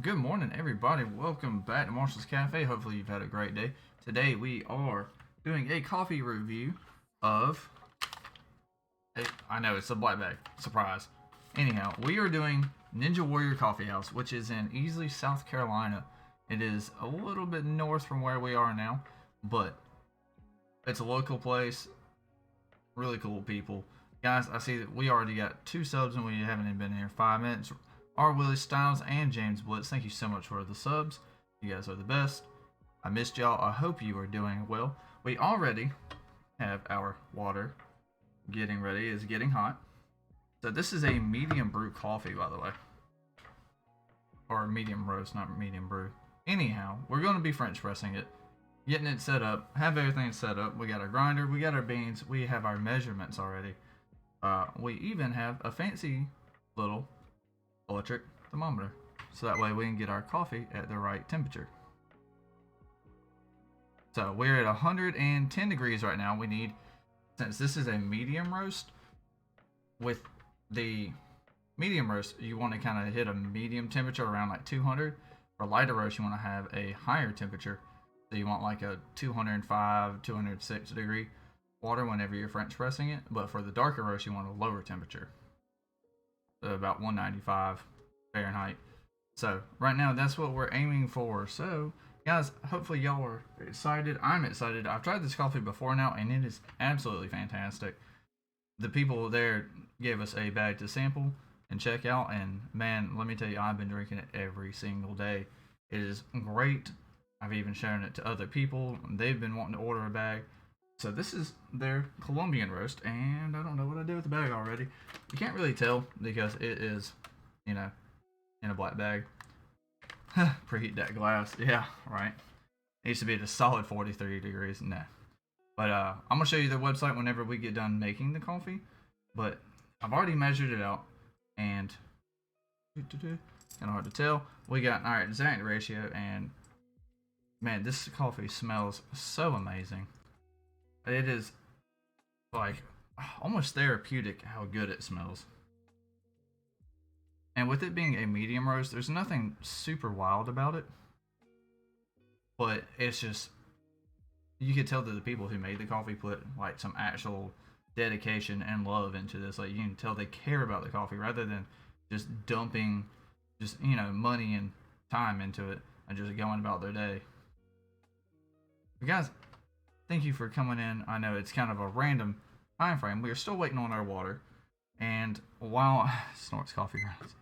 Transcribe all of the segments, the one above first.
good morning, everybody. Welcome back to Marshall's Cafe. Hopefully, you've had a great day. Today, we are doing a coffee review of. I know it's a black bag surprise. Anyhow, we are doing Ninja Warrior Coffee House, which is in Easley, South Carolina. It is a little bit north from where we are now, but it's a local place. Really cool people. Guys, I see that we already got 2 subs and we haven't even been here 5 minutes. R. Willie Styles and James Blitz, thank you so much for the subs. You guys are the best. I missed y'all. I hope you are doing well. We already have our water getting ready. It's getting hot. So this is a medium brew coffee, by the way. Or medium roast, not medium brew. Anyhow, we're going to be French pressing it. Getting it set up. Have everything set up. We got our grinder. We got our beans. We have our measurements already. We even have a fancy little electric thermometer, so that way we can get our coffee at the right temperature. So we're at 110 degrees right now. We need, since this is a medium roast, with the medium roast you want to kind of hit a medium temperature around like 200. For lighter roast you want to have a higher temperature, so you want like a 205 206 degree water whenever you're French pressing it. But for the darker roast you want a lower temperature, so about 195 Fahrenheit. So right now that's what we're aiming for. So guys, hopefully y'all are excited. I'm excited. I've tried this coffee before now and it is absolutely fantastic. The people there gave us a bag to sample and check out, and man, let me tell you, I've been drinking it every single day. It is great. I've even shown it to other people. They've been wanting to order a bag. So this is their Columbian roast, and I don't know what I did with the bag already. You can't really tell because it is, you know, in a black bag. Preheat that glass. Yeah, right. It needs to be at a solid 43 degrees. Nah. But I'm going to show you their website whenever we get done making the coffee. But I've already measured it out, and kind of hard to tell. We got our exact ratio, and man, this coffee smells so amazing. It is like almost therapeutic how good it smells. And with it being a medium roast, there's nothing super wild about it. But it's just, you could tell that the people who made the coffee put like some actual dedication and love into this. Like you can tell they care about the coffee rather than just dumping just, money and time into it and just going about their day. But guys, thank you for coming in. I know it's kind of a random time frame. We are still waiting on our water, and while snorts coffee grounds,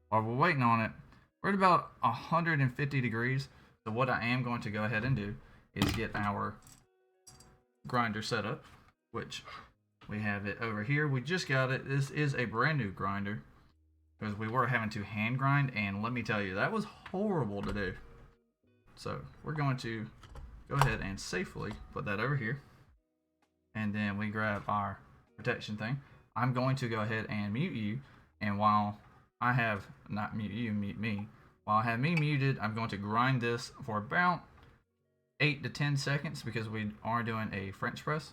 while we're waiting on it, we're at about 150 degrees. So what I am going to go ahead and do is get our grinder set up, which we have it over here. We just got it. This is a brand new grinder because we were having to hand grind, and let me tell you, that was horrible to do. So we're going to go ahead and safely put that over here, and then we grab our protection thing. I'm going to go ahead and mute you, and while I have, not mute you, mute me. While I have me muted, I'm going to grind this for about 8 to 10 seconds because we are doing a French press,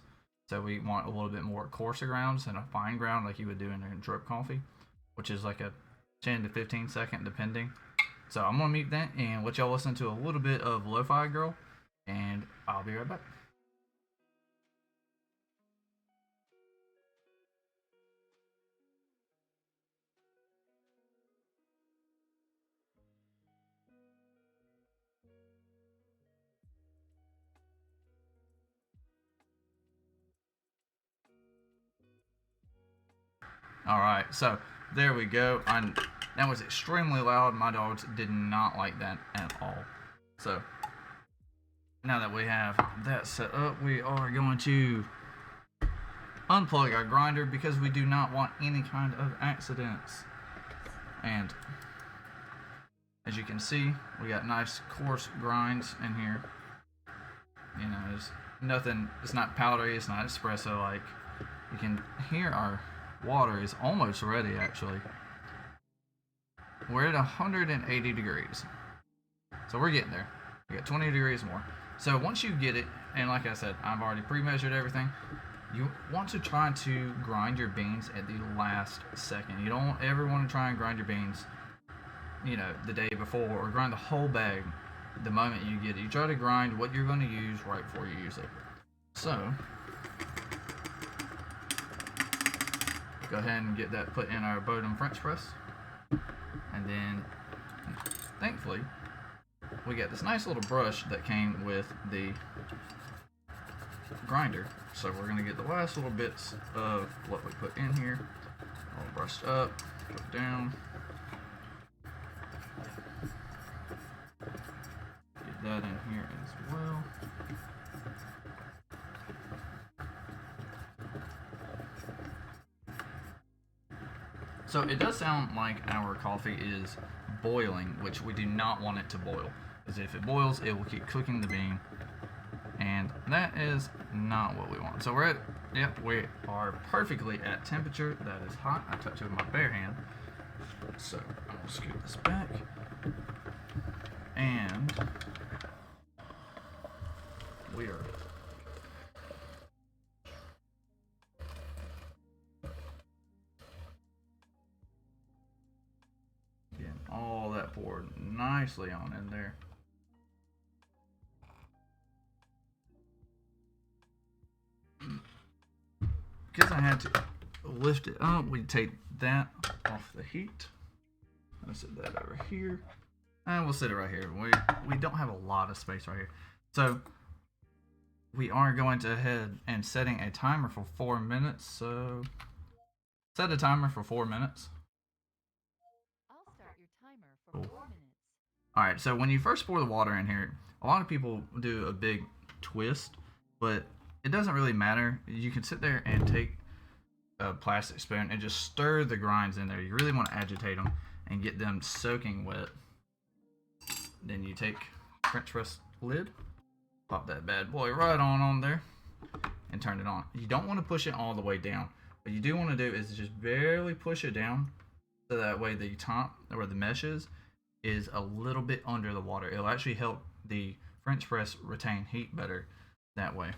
so we want a little bit more coarser grounds than a fine ground like you would do in a drip coffee, which is like a 10 to 15 second depending. So I'm gonna mute that and let y'all listen to a little bit of Lofi Girl, and I'll be right back. Alright, so there we go. That was extremely loud. My dogs did not like that at all. So now that we have that set up, we are going to unplug our grinder because we do not want any kind of accidents. And as you can see, we got nice coarse grinds in here. There's nothing, it's not powdery, it's not espresso like. You can hear our water is almost ready actually. We're at 180 degrees. So we're getting there. We got 20 degrees more. So once you get it, and like I said, I've already pre-measured everything, you want to try to grind your beans at the last second. You don't ever want to try and grind your beans you know, the day before, or grind the whole bag the moment you get it. You try to grind what you're going to use right before you use it. So, go ahead and get that put in our Bowden French press. And then, thankfully, we got this nice little brush that came with the grinder. So we're going to get the last little bits of what we put in here all brushed up, put down. Get that in here as well. So it does sound like our coffee is boiling, which we do not want it to boil. Because if it boils, it will keep cooking the bean. And that is not what we want. So we're at, yep, we are perfectly at temperature. That is hot. I touched it with my bare hand. So I'm going to scoot this back. And we are getting all that poured nicely on in there. Because I had to lift it up, we take that off the heat. I'll set that over here. And we'll set it right here. We don't have a lot of space right here. So we are going to head and setting a timer for 4 minutes. So set a timer for 4 minutes. I'll start your timer for 4 minutes. Alright, so when you first pour the water in here, a lot of people do a big twist, but it doesn't really matter. You can sit there and take a plastic spoon and just stir the grinds in there. You really want to agitate them and get them soaking wet. Then you take French press lid, pop that bad boy right on there, and turn it on. You don't want to push it all the way down. What you do want to do is just barely push it down, so that way the top, where the mesh is a little bit under the water. It'll actually help the French press retain heat better that way.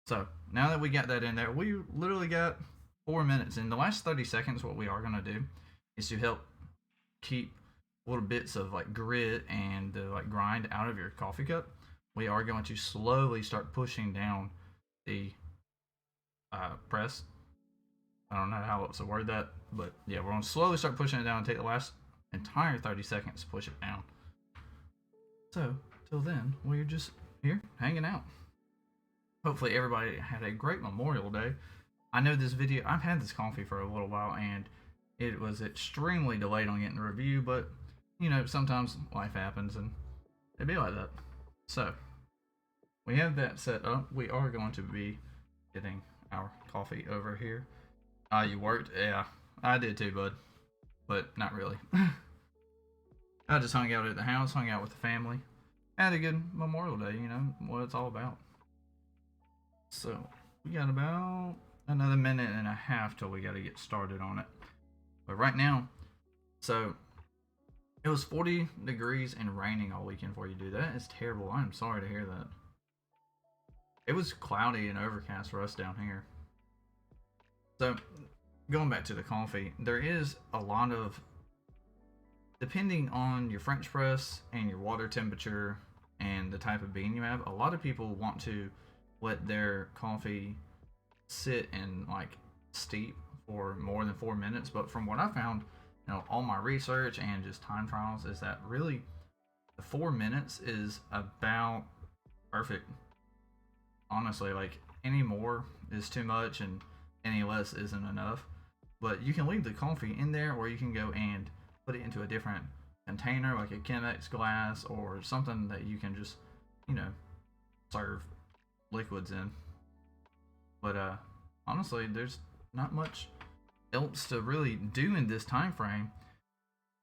So now that we got that in there, we literally got 4 minutes. In the last 30 seconds, what we are going to do is to help keep little bits of like grit and like grind out of your coffee cup. We are going to slowly start pushing down the press. I don't know how else to word that, but yeah, we're going to slowly start pushing it down and take the last entire 30 seconds to push it down. So till then, we're just here hanging out. Hopefully everybody had a great Memorial Day. I know this video, I've had this coffee for a little while and it was extremely delayed on getting a review, but you know, sometimes life happens and it'd be like that. So we have that set up. We are going to be getting our coffee over here. You worked? Yeah, I did too, bud, but not really. I just hung out at the house, hung out with the family, had a good Memorial Day, you know, what it's all about. So we got about another minute and a half till we got to get started on it. But right now, so it was 40 degrees and raining all weekend for you, dude. That is terrible. I'm sorry to hear that. It was cloudy and overcast for us down here. So going back to the coffee, there is a lot of, depending on your French press and your water temperature and the type of bean you have, a lot of people want to let their coffee sit and like steep for more than 4 minutes. But from what I found, you know, all my research and just time trials, is that really the 4 minutes is about perfect. Honestly, like any more is too much and any less isn't enough. But you can leave the coffee in there, or you can go and put it into a different container, like a Chemex glass or something that you can just, you know, serve liquids in. But honestly, there's not much else to really do in this time frame.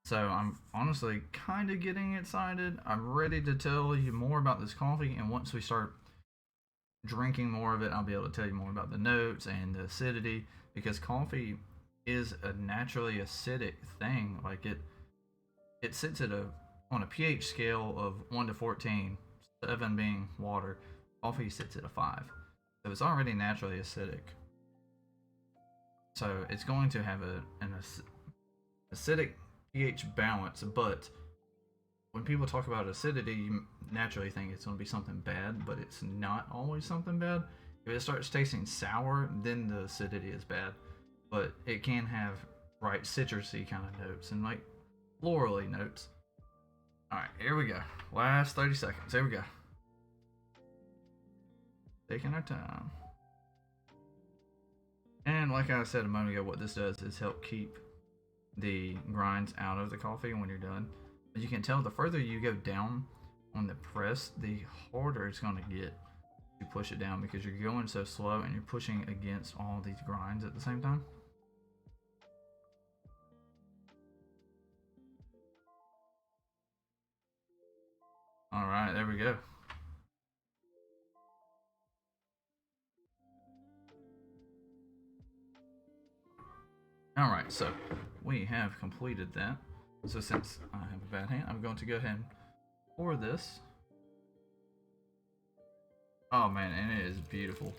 So I'm honestly kind of getting excited. I'm ready to tell you more about this coffee, and once we start drinking more of it, I'll be able to tell you more about the notes and the acidity, because coffee is a naturally acidic thing. Like it sits at on a pH scale of 1 to 14, 7 being water. Coffee sits at a 5, so it's already naturally acidic. So it's going to have an acidic pH balance, but when people talk about acidity, you naturally think it's going to be something bad, but it's not always something bad. If it starts tasting sour, then the acidity is bad, but it can have bright citrusy kind of notes and like florally notes. All right, here we go. Last 30 seconds. Here we go. Taking our time. And like I said a moment ago, what this does is help keep the grinds out of the coffee when you're done. As you can tell, the further you go down on the press, the harder it's going to get to push it down because you're going so slow and you're pushing against all these grinds at the same time. All right, there we go. All right, so we have completed that. So since I have a bad hand, I'm going to go ahead and pour this. Oh man, and it is beautiful.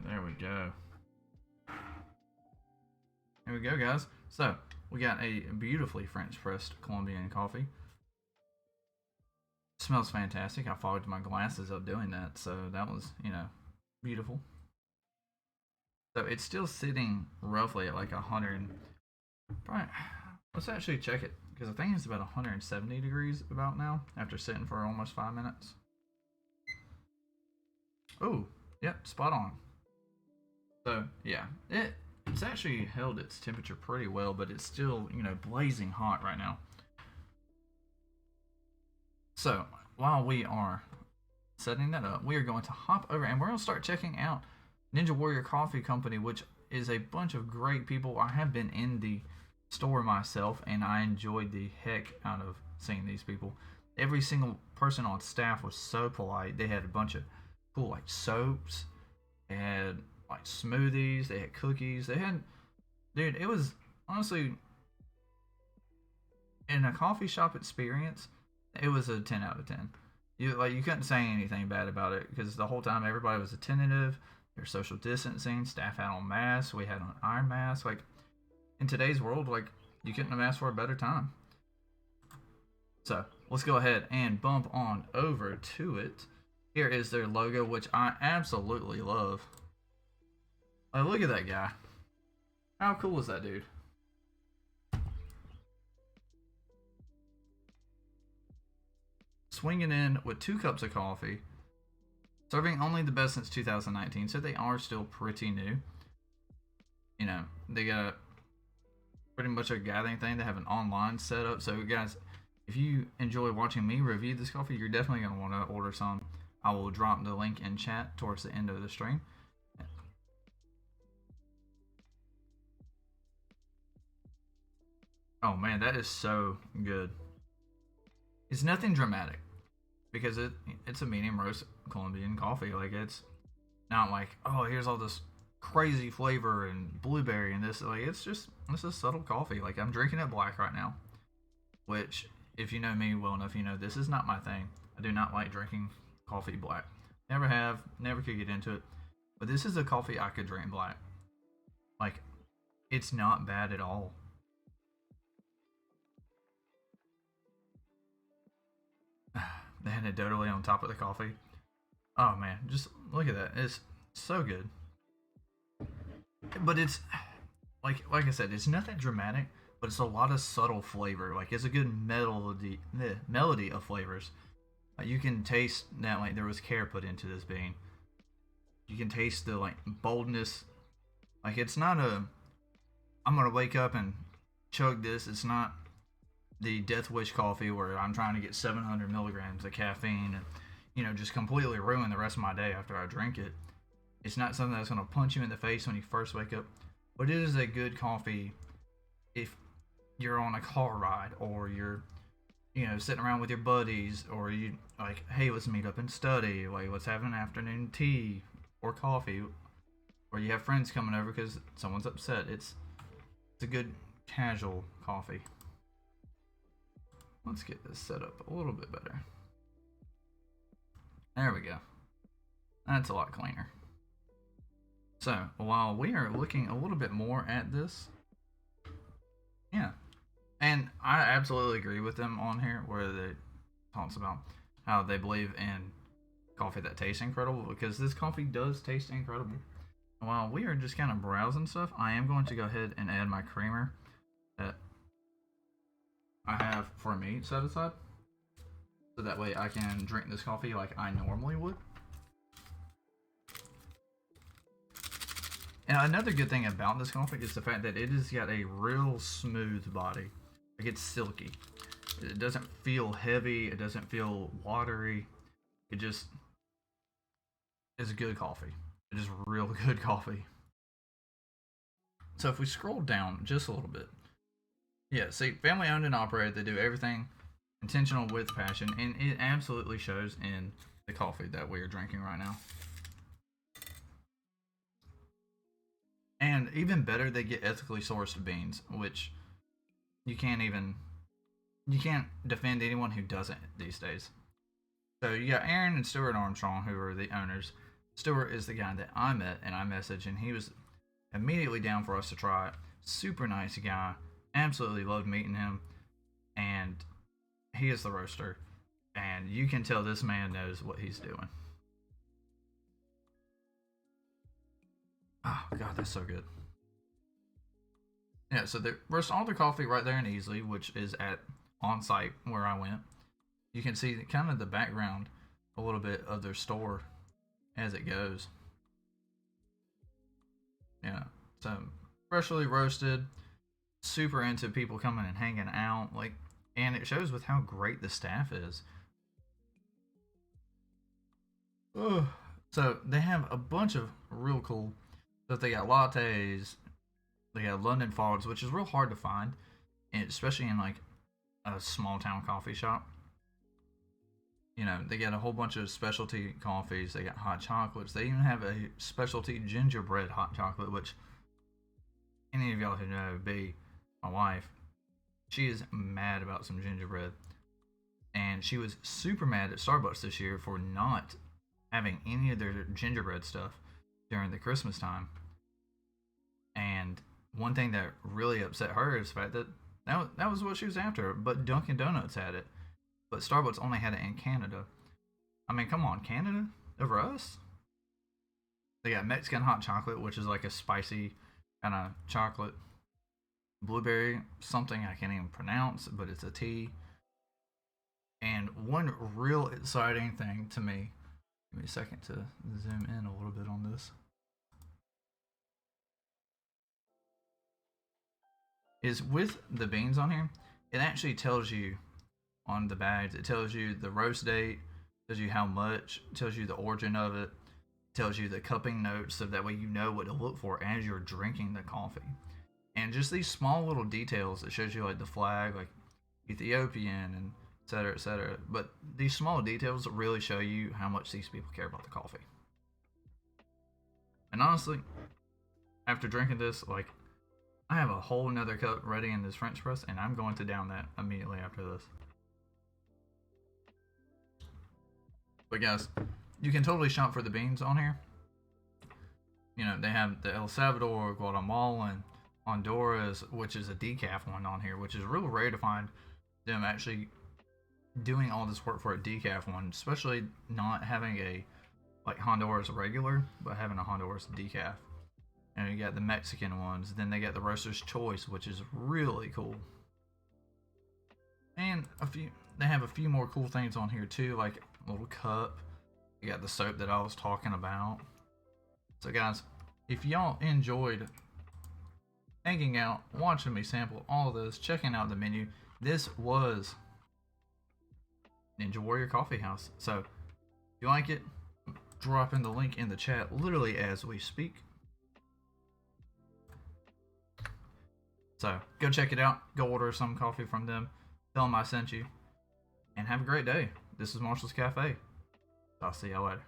There we go. There we go, guys. So, we got a beautifully French pressed Colombian coffee. Smells fantastic. I fogged my glasses up doing that, so that was, beautiful. So, it's still sitting roughly at like 100. Probably, let's actually check it, because I think it's about 170 degrees about now, after sitting for almost 5 minutes. Oh, yep, spot on. So, yeah, it's actually held its temperature pretty well, but it's still, blazing hot right now. So, while we are setting that up, we are going to hop over and we're going to start checking out Ninja Warrior Coffee Company, which is a bunch of great people. I have been in the store myself, and I enjoyed the heck out of seeing these people. Every single person on staff was so polite. They had a bunch of cool, like, soaps. They had like smoothies, they had cookies, dude, it was honestly, in a coffee shop experience, it was a 10 out of 10. You couldn't say anything bad about it because the whole time everybody was attentive. There's social distancing, staff had on masks, we had on iron masks. Like, in today's world, like, you couldn't have asked for a better time. So let's go ahead and bump on over to it. Here is their logo, which I absolutely love. Oh, look at that guy. How cool is that dude? Swinging in with 2 cups of coffee. Serving only the best since 2019, so they are still pretty new. They got pretty much a gathering thing. They have an online setup. So guys, if you enjoy watching me review this coffee, you're definitely going to want to order some. I will drop the link in chat towards the end of the stream. Oh man, that is so good. It's nothing dramatic because it's a medium roast Colombian coffee. Like, it's not like, oh, here's all this crazy flavor and blueberry and this. Like, it's a subtle coffee. Like, I'm drinking it black right now, which, if you know me well enough, this is not my thing. I do not like drinking coffee black. Never have, never could get into it. But this is a coffee I could drink black. Like, it's not bad at all. The anecdotally on top of the coffee. Oh man, just look at that. It's so good. But it's like I said, it's nothing dramatic, but it's a lot of subtle flavor. Like, it's a good melody of flavors. You can taste that, like, there was care put into this bean. You can taste the, like, boldness. Like, it's not I'm gonna wake up and chug this. It's not the Death Wish coffee where I'm trying to get 700 milligrams of caffeine and, just completely ruin the rest of my day after I drink it. It's not something that's going to punch you in the face when you first wake up, but it is a good coffee if you're on a car ride or you're, sitting around with your buddies, or you like, hey, let's meet up and study. Like, let's have an afternoon tea or coffee, or you have friends coming over because someone's upset. It's a good casual coffee. Let's get this set up a little bit better. There we go. That's a lot cleaner. So, while we are looking a little bit more at this, yeah. And I absolutely agree with them on here where they talks about how they believe in coffee that tastes incredible, because this coffee does taste incredible. While we are just kind of browsing stuff, I am going to go ahead and add my creamer that I have for me set aside, so that way I can drink this coffee like I normally would. And another good thing about this coffee is the fact that it has got a real smooth body. Like, it's silky. It doesn't feel heavy. It doesn't feel watery. It just is good coffee. It is real good coffee. So if we scroll down just a little bit. Yeah, see, family owned and operated. They do everything intentional with passion. And it absolutely shows in the coffee that we are drinking right now. And even better, they get ethically sourced beans, which you can't defend anyone who doesn't these days. So you got Aaron and Stuart Armstrong, who are the owners. Stuart is the guy that I met and I messaged, and he was immediately down for us to try it. Super nice guy. Absolutely loved meeting him. And he is the roaster. And you can tell this man knows what he's doing. Oh, God, that's so good. Yeah, so they roast all their coffee right there in Easley, which is at on-site where I went. You can see kind of the background a little bit of their store as it goes. Yeah, so freshly roasted, super into people coming and hanging out, like, and it shows with how great the staff is. Ugh. So they have a bunch of real cool stuff. They got lattes, they got London fogs, which is real hard to find, and especially in like a small town coffee shop. You know, they got a whole bunch of specialty coffees. They got hot chocolates. They even have a specialty gingerbread hot chocolate, which any of y'all who know B, my wife, she is mad about some gingerbread. And she was super mad at Starbucks this year for not having any of their gingerbread stuff during the Christmas time. And one thing that really upset her is the fact that that was what she was after, but Dunkin' Donuts had it. But Starbucks only had it in Canada. I mean, come on, Canada over us? They got Mexican hot chocolate, which is like a spicy kind of chocolate. Blueberry, something I can't even pronounce, but it's a tea. And one real exciting thing to me, give me a second to zoom in a little bit on this, is with the beans on here, it actually tells you on the bags, it tells you the roast date, tells you how much, tells you the origin of it, tells you the cupping notes, so that way you know what to look for as you're drinking the coffee. And just these small little details, it shows you like the flag, like Ethiopian and etc, etc. But these small details really show you how much these people care about the coffee. And honestly, after drinking this, like, I have a whole nother cup ready in this French press, and I'm going to down that immediately after this. But guys, you can totally shop for the beans on here. You know, they have the El Salvador, Guatemala, and Honduras, which is a decaf one on here, which is real rare to find them actually doing all this work for a decaf one, especially not having a like Honduras regular, but having a Honduras decaf. And you got the Mexican ones, then they got the Roaster's Choice, which is really cool. And they have a few more cool things on here too, like a little cup. You got the soap that I was talking about. So guys, if y'all enjoyed hanging out, watching me sample all of this, checking out the menu, this was Ninja Warrior Coffee House. So if you like it, drop in the link in the chat literally as we speak. So go check it out, go order some coffee from them, tell them I sent you, and have a great day. This is Marshall's Cafe. I'll see y'all later.